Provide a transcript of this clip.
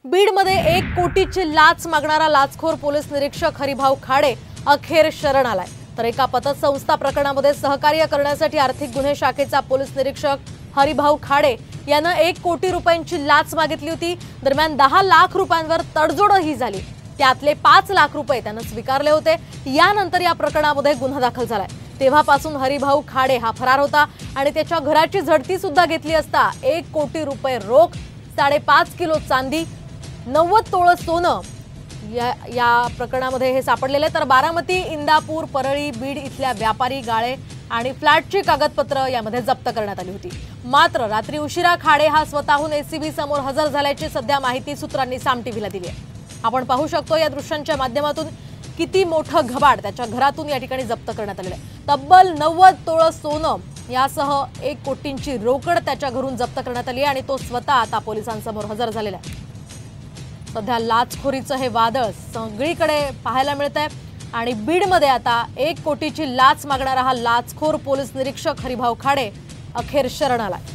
बीडमध्ये 1 कोटीची लाच मागणारा लाचखोर पोलीस निरीक्षक हरिभाऊ खाडे अखेर शरण आलाय। तर एका पतसंस्था प्रकरणामध्ये सहकार्य करण्यासाठी आर्थिक गुन्हे शाखेचा पोलीस निरीक्षक हरिभाऊ खाडे यानं 1 कोटी रुपयांची लाच मागितली होती। दरम्यान 10 लाख रुपयांवर तडजोडही झाली। त्यातले 5 लाख रुपये त्यानं स्वीकारले होते। यानंतर या प्रकरणामध्ये गुन्हा दाखल झालाय। तेव्हापासून हरिभाऊ खाडे हा फरार होता आणि त्याच्या घराची झडती सुद्धा घेतली असता 1 कोटी रुपये रोख, 5.5 किलो चांदी, 90 तोळ सोनं या प्रकरणामध्ये हे सापडलेले। तर बारामती, इंदापूर, परळी, बीड इथल्या व्यापारी, गाळे आणि फ्लॅटची कागदपत्र यामध्ये जप्त करण्यात आली होती। मात्र रात्री उशिरा खाडे हा स्वतःहून एसीबी समोर हजर झाल्याची सध्या माहिती सूत्रांनी साम टीव्हीला दिली आहे। आपण पाहू शकतो या दृश्यांच्या माध्यमातून किती मोठं घबाड त्याच्या घरातून या ठिकाणी जप्त करण्यात आलेलं आहे। तब्बल 90 तोळ सोनं यासह 1 कोटींची रोकड त्याच्या घरून जप्त करण्यात आली आणि तो स्वतः आता पोलिसांसमोर हजर झालेला आहे। सध्या लाचखोरीचं हे वादळ सगळीकडे पाहायला मिळतंय आणि बीडमध्ये आता 1 कोटीची लाच मागणारा हा लाचखोर पोलीस निरीक्षक हरिभाऊ खाडे अखेर शरण आलाय।